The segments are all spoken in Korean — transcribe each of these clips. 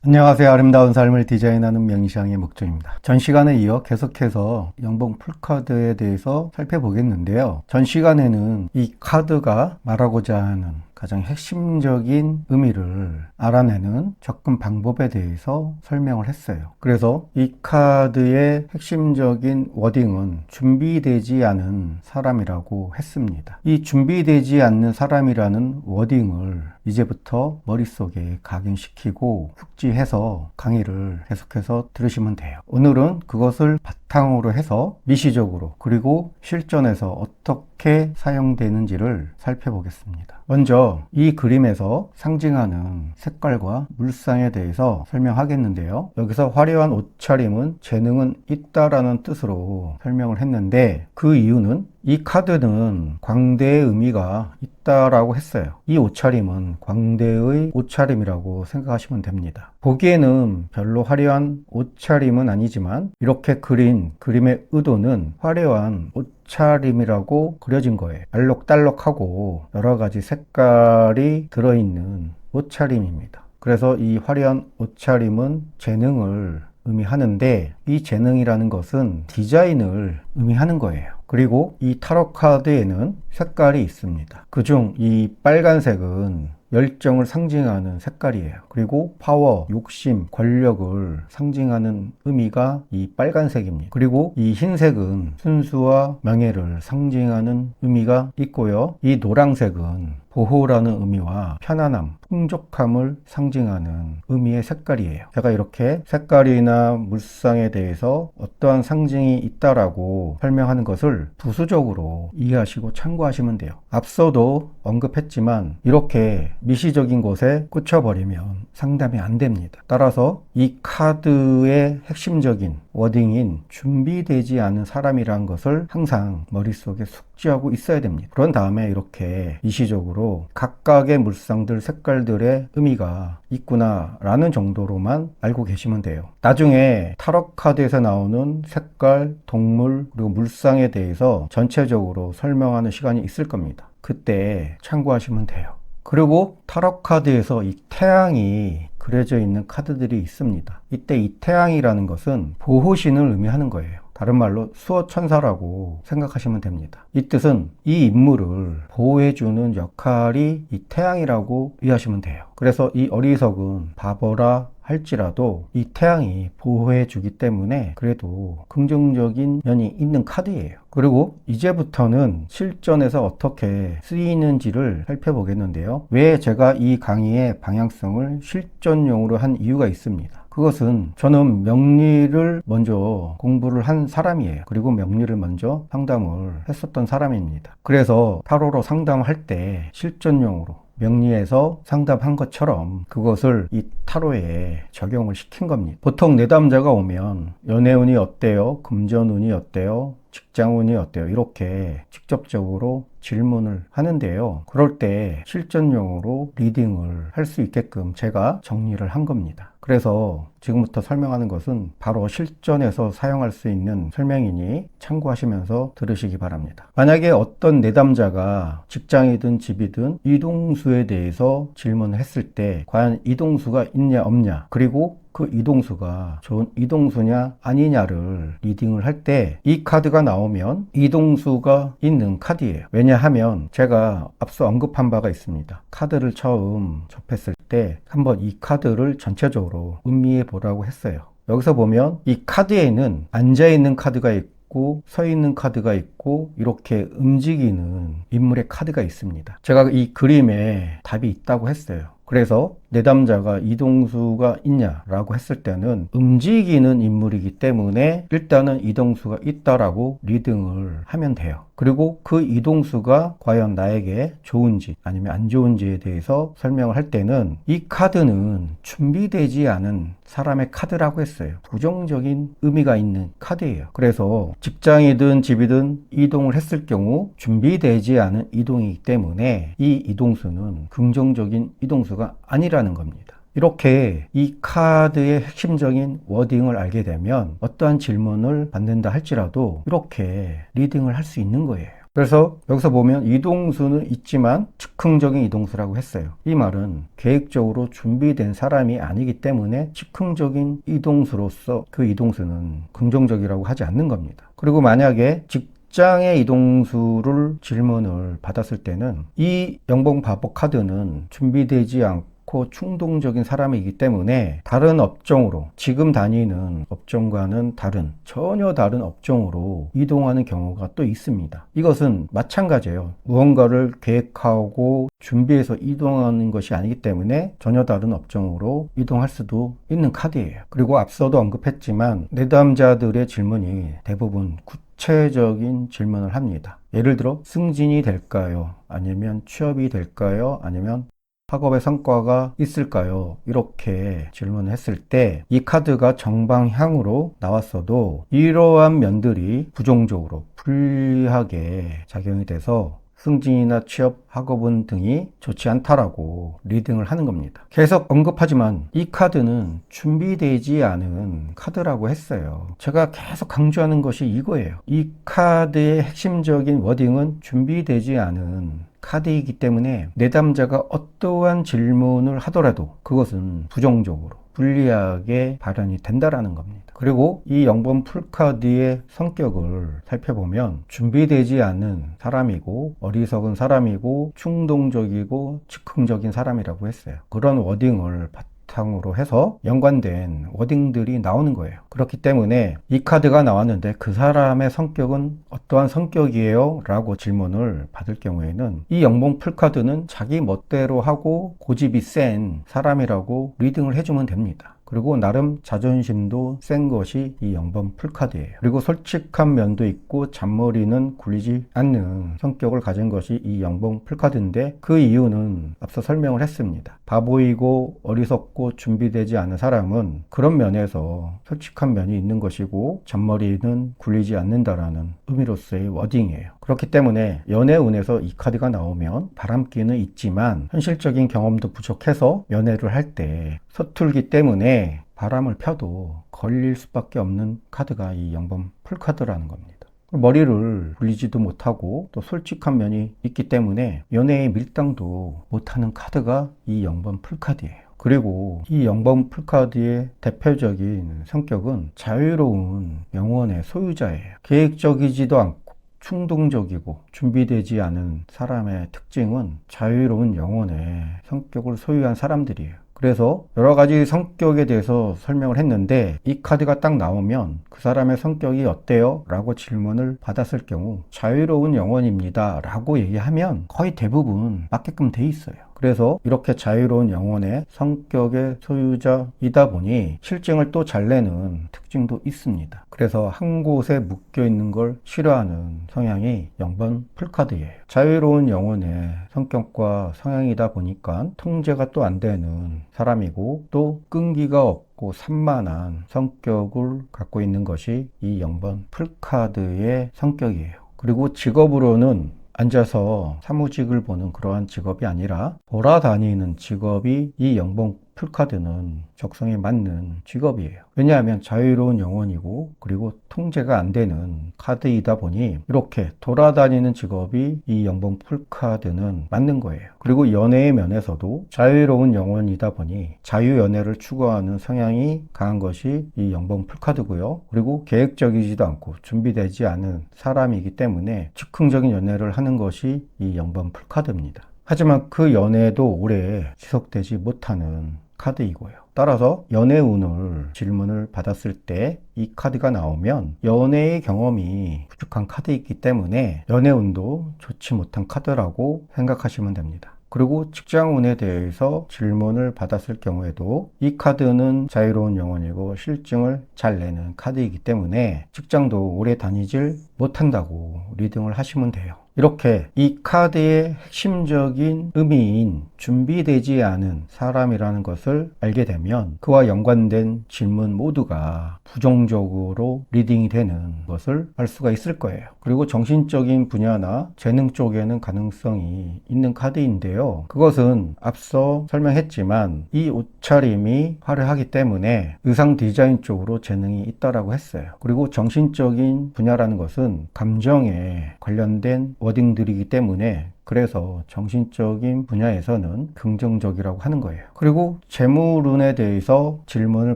안녕하세요. 아름다운 삶을 디자인하는 명희상의 목조입니다. 전 시간에 이어 계속해서 영봉 풀카드에 대해서 살펴보겠는데요. 전 시간에는 이 카드가 말하고자 하는 가장 핵심적인 의미를 알아내는 접근 방법에 대해서 설명을 했어요. 그래서 이 카드의 핵심적인 워딩은 준비되지 않은 사람이라고 했습니다. 이 준비되지 않는 사람이라는 워딩을 이제부터 머릿속에 각인시키고 숙지해서 강의를 계속해서 들으시면 돼요. 오늘은 그것을 바탕으로 해서 미시적으로 그리고 실전에서 어떻게 사용되는지를 살펴보겠습니다. 먼저 이 그림에서 상징하는 색깔과 물상에 대해서 설명하겠는데요. 여기서 화려한 옷차림은 재능은 있다라는 뜻으로 설명을 했는데 그 이유는 이 카드는 광대의 의미가 있다라고 했어요. 이 옷차림은 광대의 옷차림이라고 생각하시면 됩니다. 보기에는 별로 화려한 옷차림은 아니지만 이렇게 그린 그림의 의도는 화려한 옷차림이라고 그려진 거예요. 알록달록하고 여러 가지 색깔이 들어있는 옷차림입니다. 그래서 이 화려한 옷차림은 재능을 의미하는데 이 재능이라는 것은 디자인을 의미하는 거예요. 그리고 이 타로 카드에는 색깔이 있습니다. 그중 이 빨간색은 열정을 상징하는 색깔이에요. 그리고 파워, 욕심, 권력을 상징하는 의미가 이 빨간색입니다. 그리고 이 흰색은 순수와 명예를 상징하는 의미가 있고요. 이 노란색은 보호라는 의미와 편안함, 풍족함을 상징하는 의미의 색깔이에요. 제가 이렇게 색깔이나 물상에 대해서 어떠한 상징이 있다라고 설명하는 것을 부수적으로 이해하시고 참고하시면 돼요. 앞서도 언급했지만 이렇게 미시적인 것에 꽂혀버리면 상담이 안 됩니다. 따라서 이 카드의 핵심적인 워딩인 준비되지 않은 사람이라는 것을 항상 머릿속에 숙지하고 있어야 됩니다. 그런 다음에 이렇게 미시적으로 각각의 물상들 색깔들의 의미가 있구나 라는 정도로만 알고 계시면 돼요. 나중에 타로 카드에서 나오는 색깔, 동물, 그리고 물상에 대해서 전체적으로 설명하는 시간이 있을 겁니다. 그때 참고하시면 돼요. 그리고 타로 카드에서 이 태양이 그려져 있는 카드들이 있습니다. 이때 이 태양이라는 것은 보호신을 의미하는 거예요. 다른 말로 수호천사라고 생각하시면 됩니다. 이 뜻은 이 인물을 보호해주는 역할이 이 태양이라고 이해하시면 돼요. 그래서 이 어리석은 바보라 할지라도 이 태양이 보호해 주기 때문에 그래도 긍정적인 면이 있는 카드예요. 그리고 이제부터는 실전에서 어떻게 쓰이는지를 살펴보겠는데요. 왜 제가 이 강의의 방향성을 실전용으로 한 이유가 있습니다. 그것은 저는 명리를 먼저 공부를 한 사람이에요. 그리고 명리를 먼저 상담을 했었던 사람입니다. 그래서 타로로 상담할 때 실전용으로 명리에서 상담한 것처럼 그것을 이 타로에 적용을 시킨 겁니다. 보통 내담자가 오면 연애운이 어때요? 금전운이 어때요? 직장운이 어때요? 이렇게 직접적으로 질문을 하는데요. 그럴 때 실전용으로 리딩을 할 수 있게끔 제가 정리를 한 겁니다. 그래서 지금부터 설명하는 것은 바로 실전에서 사용할 수 있는 설명이니 참고하시면서 들으시기 바랍니다. 만약에 어떤 내담자가 직장이든 집이든 이동수에 대해서 질문을 했을 때 과연 이동수가 있냐 없냐, 그리고 그 이동수가 좋은 이동수냐 아니냐를 리딩을 할 때 이 카드가 나오면 이동수가 있는 카드예요. 왜냐하면 제가 앞서 언급한 바가 있습니다. 카드를 처음 접했을 때 한번 이 카드를 전체적으로 음미해 보라고 했어요. 여기서 보면 이 카드에는 앉아있는 카드가 있고 서 있는 카드가 있고 이렇게 움직이는 인물의 카드가 있습니다. 제가 이 그림에 답이 있다고 했어요. 그래서 내담자가 이동수가 있냐라고 했을 때는 움직이는 인물이기 때문에 일단은 이동수가 있다라고 리딩을 하면 돼요. 그리고 그 이동수가 과연 나에게 좋은지 아니면 안 좋은지에 대해서 설명을 할 때는 이 카드는 준비되지 않은 사람의 카드라고 했어요. 부정적인 의미가 있는 카드예요. 그래서 직장이든 집이든 이동을 했을 경우 준비되지 않은 이동이기 때문에 이 이동수는 긍정적인 이동수가 아니라는 겁니다. 이렇게 이 카드의 핵심적인 워딩을 알게 되면 어떠한 질문을 받는다 할지라도 이렇게 리딩을 할 수 있는 거예요. 그래서 여기서 보면 이동수는 있지만 즉흥적인 이동수라고 했어요. 이 말은 계획적으로 준비된 사람이 아니기 때문에 즉흥적인 이동수로서 그 이동수는 긍정적이라고 하지 않는 겁니다. 그리고 만약에 직장의 이동수를 질문을 받았을 때는 이 영봉바보 카드는 준비되지 않고 충동적인 사람이기 때문에 다른 업종으로, 지금 다니는 업종과는 다른, 전혀 다른 업종으로 이동하는 경우가 또 있습니다. 이것은 마찬가지예요. 무언가를 계획하고 준비해서 이동하는 것이 아니기 때문에 전혀 다른 업종으로 이동할 수도 있는 카드예요. 그리고 앞서도 언급했지만 내담자들의 질문이 대부분 구체적인 질문을 합니다. 예를 들어 승진이 될까요? 아니면 취업이 될까요? 아니면 학업의 성과가 있을까요? 이렇게 질문을 했을 때 이 카드가 정방향으로 나왔어도 이러한 면들이 부정적으로 불리하게 작용이 돼서 승진이나 취업, 학업운 등이 좋지 않다라고 리딩을 하는 겁니다. 계속 언급하지만 이 카드는 준비되지 않은 카드라고 했어요. 제가 계속 강조하는 것이 이거예요. 이 카드의 핵심적인 워딩은 준비되지 않은 카드이기 때문에 내담자가 어떠한 질문을 하더라도 그것은 부정적으로 불리하게 발현이 된다라는 겁니다. 그리고 이 0번 풀카드의 성격을 살펴보면 준비되지 않은 사람이고 어리석은 사람이고 충동적이고 즉흥적인 사람이라고 했어요. 그런 워딩을 바탕으로 해서 연관된 워딩들이 나오는 거예요. 그렇기 때문에 이 카드가 나왔는데 그 사람의 성격은 어떠한 성격이에요? 라고 질문을 받을 경우에는 이 영봉 풀카드는 자기 멋대로 하고 고집이 센 사람이라고 리딩을 해주면 됩니다. 그리고 나름 자존심도 센 것이 이 0번 풀카드예요. 그리고 솔직한 면도 있고 잔머리는 굴리지 않는 성격을 가진 것이 이 0번 풀카드인데 그 이유는 앞서 설명을 했습니다. 바보이고 어리석고 준비되지 않은 사람은 그런 면에서 솔직한 면이 있는 것이고 잔머리는 굴리지 않는다라는 의미로서의 워딩이에요. 그렇기 때문에 연애운에서 이 카드가 나오면 바람기는 있지만 현실적인 경험도 부족해서 연애를 할 때 서툴기 때문에 바람을 펴도 걸릴 수밖에 없는 카드가 이 0번 풀카드라는 겁니다. 머리를 굴리지도 못하고 또 솔직한 면이 있기 때문에 연애에 밀당도 못하는 카드가 이 0번 풀카드예요. 그리고 이 0번 풀카드의 대표적인 성격은 자유로운 영혼의 소유자예요. 계획적이지도 않고 충동적이고 준비되지 않은 사람의 특징은 자유로운 영혼의 성격을 소유한 사람들이에요. 그래서 여러 가지 성격에 대해서 설명을 했는데 이 카드가 딱 나오면 그 사람의 성격이 어때요? 라고 질문을 받았을 경우 자유로운 영혼입니다 라고 얘기하면 거의 대부분 맞게끔 돼 있어요. 그래서 이렇게 자유로운 영혼의 성격의 소유자이다 보니 실증을 또 잘 내는 특징도 있습니다. 그래서 한 곳에 묶여 있는 걸 싫어하는 성향이 0번 풀카드예요. 자유로운 영혼의 성격과 성향이다 보니까 통제가 또 안 되는 사람이고 또 끈기가 없고 산만한 성격을 갖고 있는 것이 이 0번 풀카드의 성격이에요. 그리고 직업으로는 앉아서 사무직을 보는 그러한 직업이 아니라 돌아다니는 직업이 이 0번 풀카드는 적성에 맞는 직업이에요. 왜냐하면 자유로운 영혼이고 그리고 통제가 안 되는 카드이다 보니 이렇게 돌아다니는 직업이 이 0번 풀카드는 맞는 거예요. 그리고 연애의 면에서도 자유로운 영혼이다 보니 자유연애를 추구하는 성향이 강한 것이 이 0번 풀카드고요. 그리고 계획적이지도 않고 준비되지 않은 사람이기 때문에 즉흥적인 연애를 하는 것이 이 0번 풀카드입니다. 하지만 그 연애도 오래 지속되지 못하는 카드이고요. 따라서 연애운을 질문을 받았을 때 이 카드가 나오면 연애의 경험이 부족한 카드이기 때문에 연애운도 좋지 못한 카드라고 생각하시면 됩니다. 그리고 직장운에 대해서 질문을 받았을 경우에도 이 카드는 자유로운 영혼이고 실증을 잘 내는 카드이기 때문에 직장도 오래 다니질 못한다고 리딩을 하시면 돼요. 이렇게 이 카드의 핵심적인 의미인 준비되지 않은 사람이라는 것을 알게 되면 그와 연관된 질문 모두가 부정적으로 리딩이 되는 것을 알 수가 있을 거예요. 그리고 정신적인 분야나 재능 쪽에는 가능성이 있는 카드인데요. 그것은 앞서 설명했지만 이 옷차림이 화려하기 때문에 의상 디자인 쪽으로 재능이 있다라고 했어요. 그리고 정신적인 분야라는 것은 감정에 관련된 워딩들이기 때문에 그래서 정신적인 분야에서는 긍정적이라고 하는 거예요. 그리고 재물운에 대해서 질문을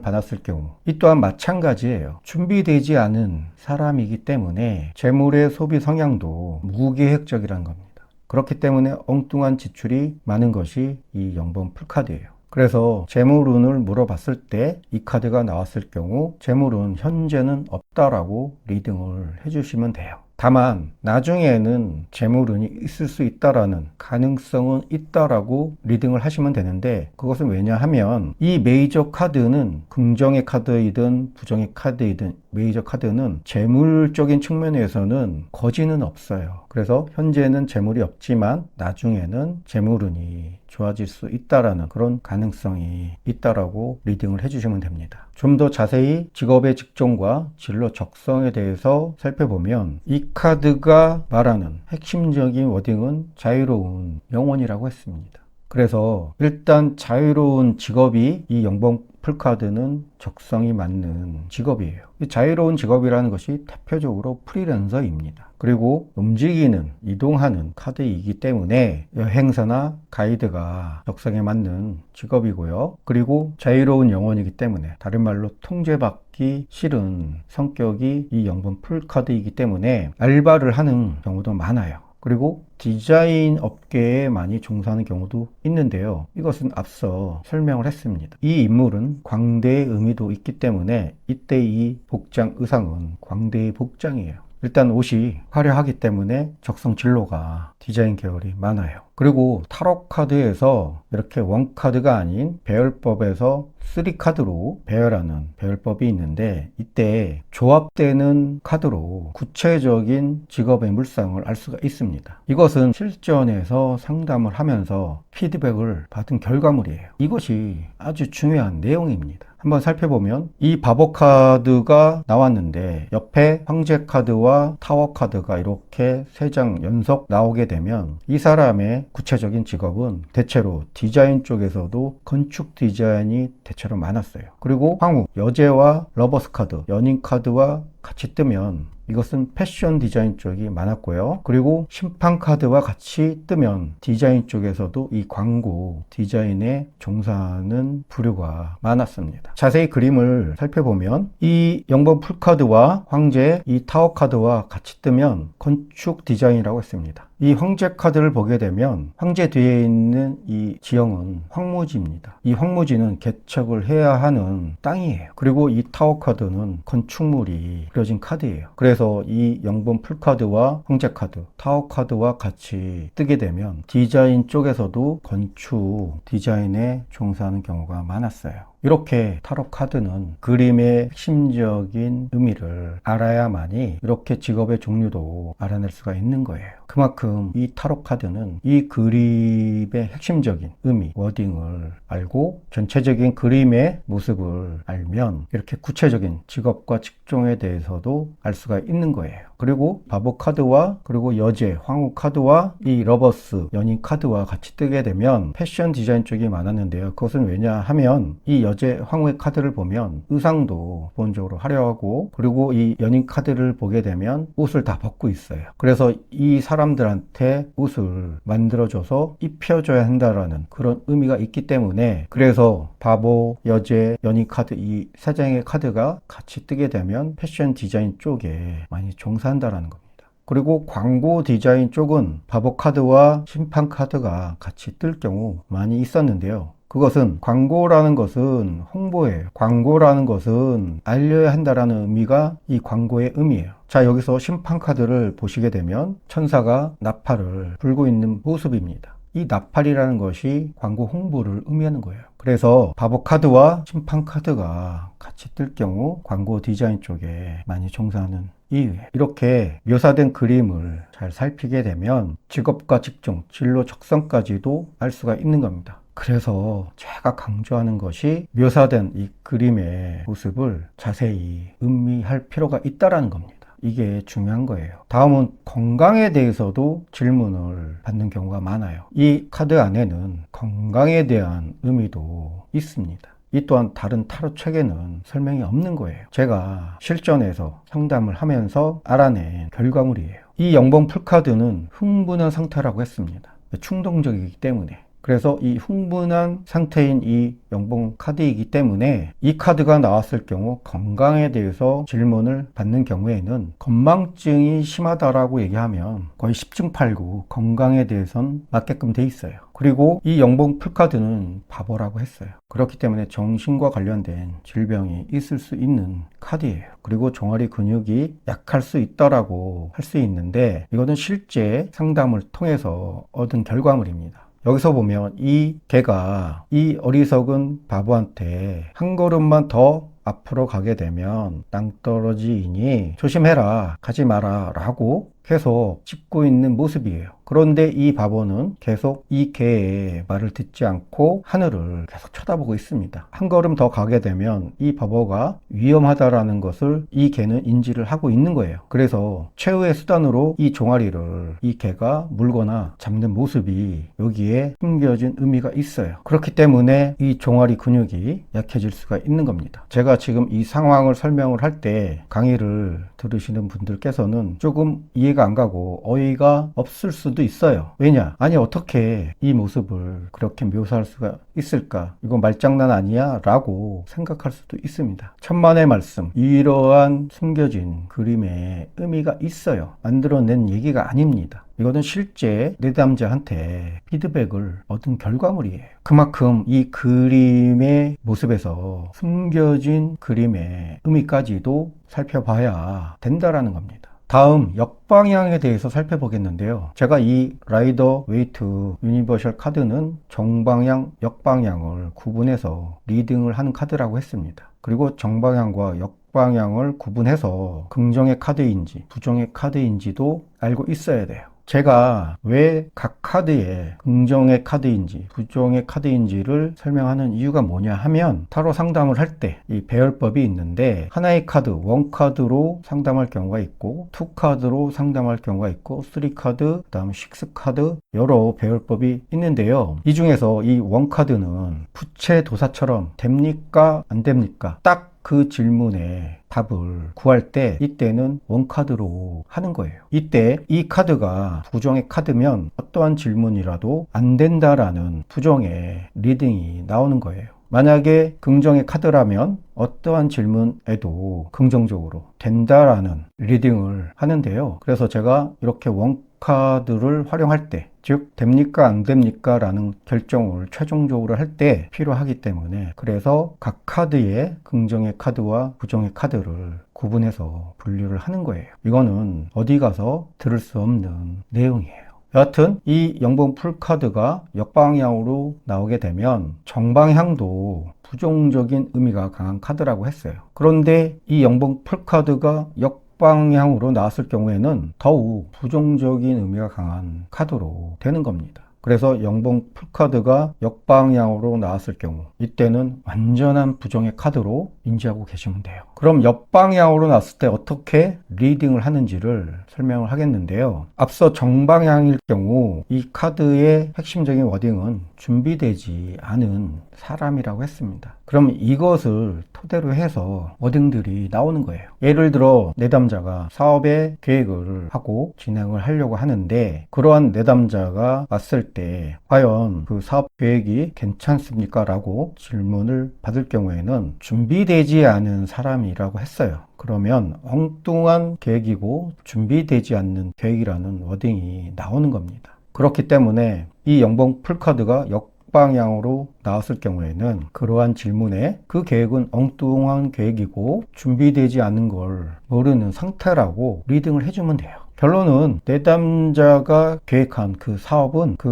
받았을 경우 이 또한 마찬가지예요. 준비되지 않은 사람이기 때문에 재물의 소비 성향도 무계획적이라는 겁니다. 그렇기 때문에 엉뚱한 지출이 많은 것이 이 0번 풀카드예요. 그래서 재물운을 물어봤을 때 이 카드가 나왔을 경우 재물운 현재는 없다라고 리딩을 해주시면 돼요. 다만 나중에는 재물운이 있을 수 있다라는 가능성은 있다라고 리딩을 하시면 되는데, 그것은 왜냐하면 이 메이저 카드는 긍정의 카드이든 부정의 카드이든 메이저 카드는 재물적인 측면에서는 거지는 없어요. 그래서 현재는 재물이 없지만 나중에는 재물운이 좋아질 수 있다라는 그런 가능성이 있다라고 리딩을 해주시면 됩니다. 좀 더 자세히 직업의 직종과 진로 적성에 대해서 살펴보면 이 카드가 말하는 핵심적인 워딩은 자유로운 영혼이라고 했습니다. 그래서 일단 자유로운 직업이 이 0번 풀카드는 적성이 맞는 직업이에요. 자유로운 직업이라는 것이 대표적으로 프리랜서입니다. 그리고 움직이는, 이동하는 카드이기 때문에 여행사나 가이드가 적성에 맞는 직업이고요. 그리고 자유로운 영혼이기 때문에, 다른 말로 통제받기 싫은 성격이 이 0번 풀카드이기 때문에 알바를 하는 경우도 많아요. 그리고 디자인 업계에 많이 종사하는 경우도 있는데요. 이것은 앞서 설명을 했습니다. 이 인물은 광대의 의미도 있기 때문에 이때 이 복장, 의상은 광대의 복장이에요. 일단 옷이 화려하기 때문에 적성 진로가 디자인 계열이 많아요. 그리고 타로 카드에서 이렇게 원카드가 아닌 배열법에서 3카드로 배열하는 배열법이 있는데, 이때 조합되는 카드로 구체적인 직업의 물상을 알 수가 있습니다. 이것은 실전에서 상담을 하면서 피드백을 받은 결과물이에요. 이것이 아주 중요한 내용입니다. 한번 살펴보면 이 바보 카드가 나왔는데 옆에 황제 카드와 타워 카드가 이렇게 3장 연속 나오게 되면 이 사람의 구체적인 직업은 대체로 디자인 쪽에서도 건축 디자인이 대체로 많았어요. 그리고 황후, 여제와 러버스 카드, 연인 카드와 같이 뜨면 이것은 패션 디자인 쪽이 많았고요. 그리고 심판 카드와 같이 뜨면 디자인 쪽에서도 이 광고 디자인에 종사하는 부류가 많았습니다. 자세히 그림을 살펴보면 이 0번 풀카드와 황제, 이 타워 카드와 같이 뜨면 건축 디자인이라고 했습니다. 이 황제 카드를 보게 되면 황제 뒤에 있는 이 지형은 황무지입니다. 이 황무지는 개척을 해야 하는 땅이에요. 그리고 이 타워 카드는 건축물이 그려진 카드예요. 그래서 이 0번 풀카드와 황제 카드, 타워 카드와 같이 뜨게 되면 디자인 쪽에서도 건축 디자인에 종사하는 경우가 많았어요. 이렇게 타로 카드는 그림의 핵심적인 의미를 알아야만이 이렇게 직업의 종류도 알아낼 수가 있는 거예요. 그만큼 이 타로 카드는 이 그림의 핵심적인 의미, 워딩을 알고 전체적인 그림의 모습을 알면 이렇게 구체적인 직업과 직종에 대해서도 알 수가 있는 거예요. 그리고 바보 카드와 그리고 여제, 황후 카드와 이 러버스, 연인 카드와 같이 뜨게 되면 패션 디자인 쪽이 많았는데요. 그것은 왜냐하면 이 여제, 황후의 카드를 보면 의상도 기본적으로 화려하고, 그리고 이 연인 카드를 보게 되면 옷을 다 벗고 있어요. 그래서 이 사람들한테 옷을 만들어줘서 입혀줘야 한다라는 그런 의미가 있기 때문에, 그래서 바보, 여제, 연인 카드 이 3장의 카드가 같이 뜨게 되면 패션 디자인 쪽에 많이 종사한다라는 겁니다. 그리고 광고 디자인 쪽은 바보 카드와 심판 카드가 같이 뜰 경우 많이 있었는데요. 그것은 광고라는 것은 홍보예요. 광고라는 것은 알려야 한다라는 의미가 이 광고의 의미예요. 자, 여기서 심판 카드를 보시게 되면 천사가 나팔을 불고 있는 모습입니다. 이 나팔이라는 것이 광고 홍보를 의미하는 거예요. 그래서 바보 카드와 심판 카드가 같이 뜰 경우 광고 디자인 쪽에 많이 종사하는 이유예요. 이렇게 묘사된 그림을 잘 살피게 되면 직업과 직종, 진로 적성까지도 알 수가 있는 겁니다. 그래서 제가 강조하는 것이 묘사된 이 그림의 모습을 자세히 음미할 필요가 있다는 겁니다. 이게 중요한 거예요. 다음은 건강에 대해서도 질문을 받는 경우가 많아요. 이 카드 안에는 건강에 대한 의미도 있습니다. 이 또한 다른 타로 책에는 설명이 없는 거예요. 제가 실전에서 상담을 하면서 알아낸 결과물이에요. 이 영봉 풀카드는 흥분한 상태라고 했습니다. 충동적이기 때문에. 그래서 이 흥분한 상태인 이 영봉 카드이기 때문에 이 카드가 나왔을 경우 건강에 대해서 질문을 받는 경우에는 건망증이 심하다라고 얘기하면 거의 10중 8구 건강에 대해선 맞게끔 돼 있어요. 그리고 이 영봉 풀카드는 바보라고 했어요. 그렇기 때문에 정신과 관련된 질병이 있을 수 있는 카드예요. 그리고 종아리 근육이 약할 수 있다라고 할 수 있는데 이거는 실제 상담을 통해서 얻은 결과물입니다. 여기서 보면 이 개가 이 어리석은 바보한테 한 걸음만 더 앞으로 가게 되면 낭떠러지이니 조심해라, 가지 마라 라고 계속 짚고 있는 모습이에요. 그런데 이 바보는 계속 이 개의 말을 듣지 않고 하늘을 계속 쳐다보고 있습니다. 한 걸음 더 가게 되면 이 바보가 위험하다라는 것을 이 개는 인지를 하고 있는 거예요. 그래서 최후의 수단으로 이 종아리를 이 개가 물거나 잡는 모습이 여기에 숨겨진 의미가 있어요. 그렇기 때문에 이 종아리 근육이 약해질 수가 있는 겁니다. 제가 지금 이 상황을 설명을 할 때 강의를 들으시는 분들께서는 조금 이해가 안 가고 어이가 없을 수도 있어요. 왜냐? 아니 어떻게 이 모습을 그렇게 묘사할 수가 있을까? 이거 말장난 아니야? 라고 생각할 수도 있습니다. 천만의 말씀, 이러한 숨겨진 그림에 의미가 있어요. 만들어낸 얘기가 아닙니다. 이거는 실제 내담자한테 피드백을 얻은 결과물이에요. 그만큼 이 그림의 모습에서 숨겨진 그림의 의미까지도 살펴봐야 된다라는 겁니다. 다음 역방향에 대해서 살펴보겠는데요. 제가 이 라이더 웨이트 유니버셜 카드는 정방향, 역방향을 구분해서 리딩을 하는 카드라고 했습니다. 그리고 정방향과 역방향을 구분해서 긍정의 카드인지 부정의 카드인지도 알고 있어야 돼요. 제가 왜 각 카드에 긍정의 카드인지 부정의 카드인지를 설명하는 이유가 뭐냐 하면 타로 상담을 할 때 이 배열법이 있는데 하나의 카드, 원 카드로 상담할 경우가 있고 투 카드로 상담할 경우가 있고 쓰리 카드, 그 다음 식스 카드 여러 배열법이 있는데요. 이 중에서 이 원 카드는 부채 도사처럼 됩니까? 안 됩니까? 딱 그 질문에 답을 구할 때 이때는 원카드로 하는 거예요. 이때 이 카드가 부정의 카드면 어떠한 질문이라도 안 된다라는 부정의 리딩이 나오는 거예요. 만약에 긍정의 카드라면 어떠한 질문에도 긍정적으로 된다라는 리딩을 하는데요. 그래서 제가 이렇게 원카드를 활용할 때 즉 됩니까 안 됩니까 라는 결정을 최종적으로 할 때 필요하기 때문에 그래서 각 카드의 긍정의 카드와 부정의 카드를 구분해서 분류를 하는 거예요. 이거는 어디 가서 들을 수 없는 내용이에요. 여하튼 이 영봉 풀카드가 역방향으로 나오게 되면 정방향도 부정적인 의미가 강한 카드라고 했어요. 그런데 이 영봉 풀카드가 역방향으로 나왔을 경우에는 더욱 부정적인 의미가 강한 카드로 되는 겁니다. 그래서 영봉 풀카드가 역방향으로 나왔을 경우 이때는 완전한 부정의 카드로 인지하고 계시면 돼요. 그럼 역방향으로 나왔을 때 어떻게 리딩을 하는지를 설명을 하겠는데요. 앞서 정방향일 경우 이 카드의 핵심적인 워딩은 준비되지 않은 사람이라고 했습니다. 그럼 이것을 토대로 해서 워딩들이 나오는 거예요. 예를 들어 내담자가 사업의 계획을 하고 진행을 하려고 하는데 그러한 내담자가 왔을 때 과연 그 사업 계획이 괜찮습니까? 라고 질문을 받을 경우에는 준비되지 않은 사람이라고 했어요. 그러면 엉뚱한 계획이고 준비되지 않는 계획이라는 워딩이 나오는 겁니다. 그렇기 때문에 이 영봉 풀카드가 역방향으로 나왔을 경우에는 그러한 질문에 그 계획은 엉뚱한 계획이고 준비되지 않은 걸 모르는 상태라고 리딩을 해주면 돼요. 결론은 내담자가 계획한 그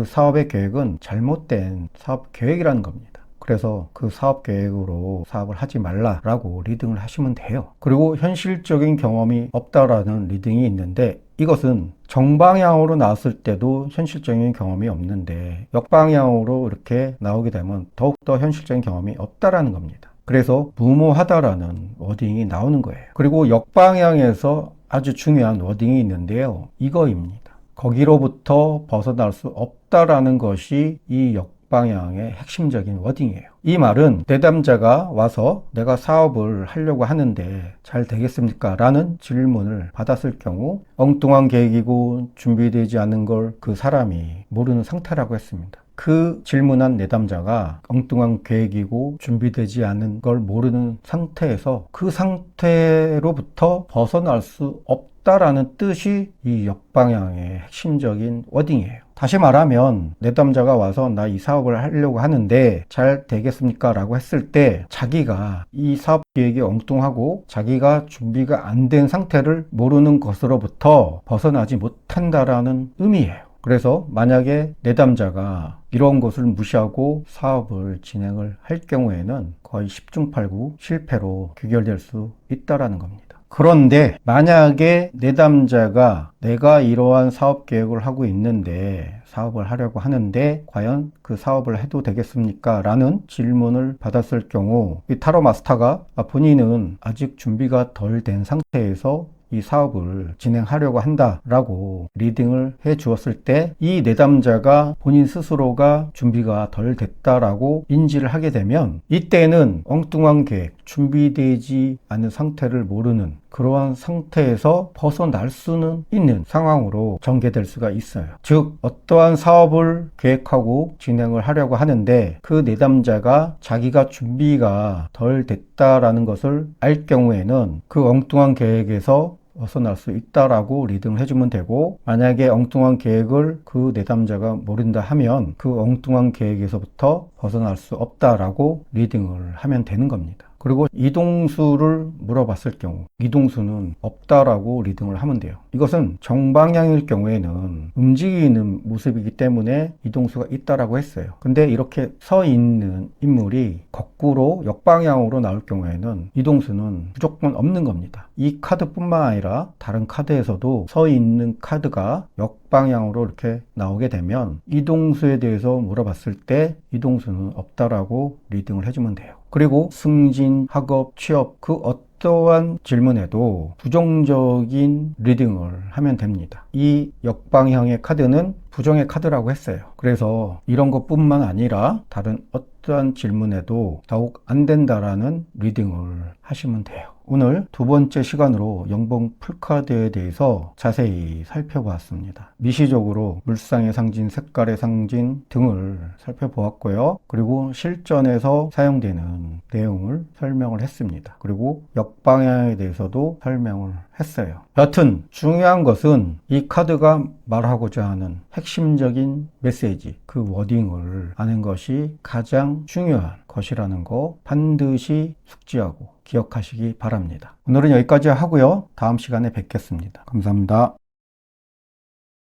사업의 계획은 잘못된 사업 계획이라는 겁니다. 그래서 그 사업 계획으로 사업을 하지 말라라고 리딩을 하시면 돼요. 그리고 현실적인 경험이 없다라는 리딩이 있는데 이것은 정방향으로 나왔을 때도 현실적인 경험이 없는데 역방향으로 이렇게 나오게 되면 더욱더 현실적인 경험이 없다라는 겁니다. 그래서 무모하다라는 워딩이 나오는 거예요. 그리고 역방향에서 아주 중요한 워딩이 있는데요. 이거입니다. 거기로부터 벗어날 수 없다라는 것이 이 역방향의 핵심적인 워딩이에요. 이 말은 내담자가 와서 내가 사업을 하려고 하는데 잘 되겠습니까? 라는 질문을 받았을 경우 엉뚱한 계획이고 준비되지 않은 걸 그 사람이 모르는 상태라고 했습니다. 그 질문한 내담자가 엉뚱한 계획이고 준비되지 않은 걸 모르는 상태에서 그 상태로부터 벗어날 수 없다라는 뜻이 이 역방향의 핵심적인 워딩이에요. 다시 말하면 내담자가 와서 나 이 사업을 하려고 하는데 잘 되겠습니까? 라고 했을 때 자기가 이 사업 계획이 엉뚱하고 자기가 준비가 안 된 상태를 모르는 것으로부터 벗어나지 못한다라는 의미예요. 그래서 만약에 내담자가 이런 것을 무시하고 사업을 진행을 할 경우에는 거의 10중 8구 실패로 귀결될 수 있다라는 겁니다. 그런데 만약에 내담자가 내가 이러한 사업 계획을 하고 있는데 사업을 하려고 하는데 과연 그 사업을 해도 되겠습니까? 라는 질문을 받았을 경우 이 타로 마스터가 본인은 아직 준비가 덜 된 상태에서 이 사업을 진행하려고 한다라고 리딩을 해 주었을 때 이 내담자가 본인 스스로가 준비가 덜 됐다라고 인지를 하게 되면 이때는 엉뚱한 계획, 준비되지 않은 상태를 모르는 그러한 상태에서 벗어날 수는 있는 상황으로 전개될 수가 있어요. 즉 어떠한 사업을 계획하고 진행을 하려고 하는데 그 내담자가 자기가 준비가 덜 됐다라는 것을 알 경우에는 그 엉뚱한 계획에서 벗어날 수 있다라고 리딩을 해주면 되고, 만약에 엉뚱한 계획을 그 내담자가 모른다 하면 그 엉뚱한 계획에서부터 벗어날 수 없다라고 리딩을 하면 되는 겁니다. 그리고 이동수를 물어봤을 경우 이동수는 없다라고 리딩을 하면 돼요. 이것은 정방향일 경우에는 움직이는 모습이기 때문에 이동수가 있다라고 했어요. 근데 이렇게 서 있는 인물이 거꾸로 역방향으로 나올 경우에는 이동수는 무조건 없는 겁니다. 이 카드뿐만 아니라 다른 카드에서도 서 있는 카드가 역방향으로 이렇게 나오게 되면 이동수에 대해서 물어봤을 때 이동수는 없다라고 리딩을 해주면 돼요. 그리고 승진, 학업, 취업 그 어떠한 질문에도 부정적인 리딩을 하면 됩니다. 이 역방향의 카드는 부정의 카드라고 했어요. 그래서 이런 것뿐만 아니라 다른 어떠한 질문에도 더욱 안 된다라는 리딩을 하시면 돼요. 오늘 두 번째 시간으로 영봉 풀카드에 대해서 자세히 살펴보았습니다. 미시적으로 물상의 상징, 색깔의 상징 등을 살펴보았고요. 그리고 실전에서 사용되는 내용을 설명을 했습니다. 그리고 역방향에 대해서도 설명을 했어요. 여튼 중요한 것은 이 카드가 말하고자 하는 핵심적인 메시지, 그 워딩을 아는 것이 가장 중요한 것이라는 거 반드시 숙지하고 기억하시기 바랍니다. 오늘은 여기까지 하고요. 다음 시간에 뵙겠습니다. 감사합니다.